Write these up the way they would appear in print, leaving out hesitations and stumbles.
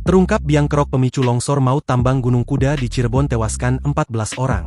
Terungkap biang kerok pemicu longsor maut tambang Gunung Kuda di Cirebon tewaskan 14 orang.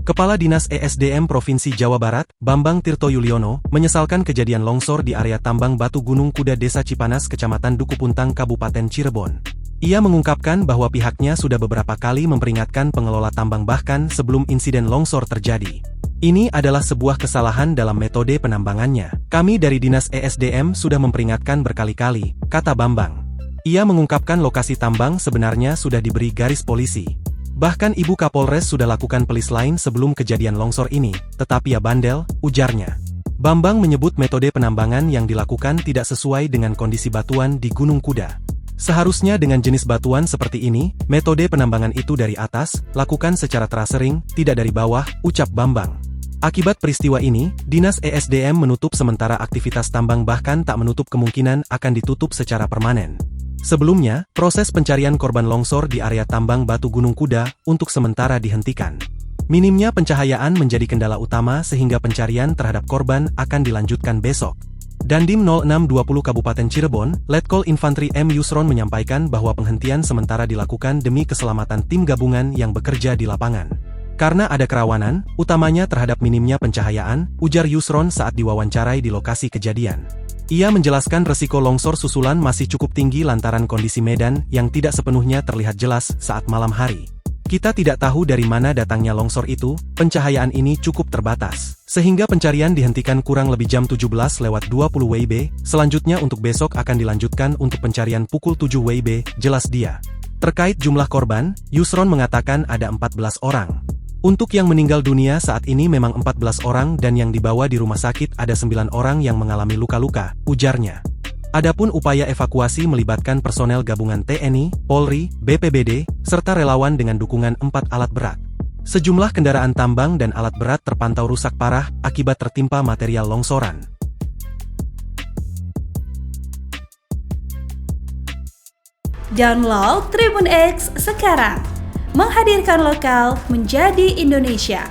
Kepala Dinas ESDM Provinsi Jawa Barat, Bambang Tirto Yuliono, menyesalkan kejadian longsor di area tambang batu Gunung Kuda Desa Cipanas Kecamatan Dukupuntang Kabupaten Cirebon. Ia mengungkapkan bahwa pihaknya sudah beberapa kali memperingatkan pengelola tambang bahkan sebelum insiden longsor terjadi. Ini adalah sebuah kesalahan dalam metode penambangannya. Kami dari Dinas ESDM sudah memperingatkan berkali-kali, kata Bambang. Ia mengungkapkan lokasi tambang sebenarnya sudah diberi garis polisi. Bahkan Ibu Kapolres sudah lakukan pelis lain sebelum kejadian longsor ini, tetapi ya bandel, ujarnya. Bambang menyebut metode penambangan yang dilakukan tidak sesuai dengan kondisi batuan di Gunung Kuda. Seharusnya dengan jenis batuan seperti ini, metode penambangan itu dari atas, lakukan secara tracering, tidak dari bawah, ucap Bambang. Akibat peristiwa ini, Dinas ESDM menutup sementara aktivitas tambang bahkan tak menutup kemungkinan akan ditutup secara permanen. Sebelumnya, proses pencarian korban longsor di area tambang batu Gunung Kuda untuk sementara dihentikan. Minimnya pencahayaan menjadi kendala utama sehingga pencarian terhadap korban akan dilanjutkan besok. Dandim 0620 Kabupaten Cirebon, Letkol Infantri M. Yusron menyampaikan bahwa penghentian sementara dilakukan demi keselamatan tim gabungan yang bekerja di lapangan. Karena ada kerawanan, utamanya terhadap minimnya pencahayaan, ujar Yusron saat diwawancarai di lokasi kejadian. Ia menjelaskan resiko longsor susulan masih cukup tinggi lantaran kondisi medan yang tidak sepenuhnya terlihat jelas saat malam hari. Kita tidak tahu dari mana datangnya longsor itu, pencahayaan ini cukup terbatas. Sehingga pencarian dihentikan kurang lebih jam 17:20 WIB, selanjutnya untuk besok akan dilanjutkan untuk pencarian pukul 7 WIB, jelas dia. Terkait jumlah korban, Yusron mengatakan ada 14 orang. Untuk yang meninggal dunia saat ini memang 14 orang dan yang dibawa di rumah sakit ada 9 orang yang mengalami luka-luka, ujarnya. Adapun upaya evakuasi melibatkan personel gabungan TNI, Polri, BPBD, serta relawan dengan dukungan 4 alat berat. Sejumlah kendaraan tambang dan alat berat terpantau rusak parah akibat tertimpa material longsoran. Download Tribun X sekarang. Menghadirkan lokal menjadi Indonesia.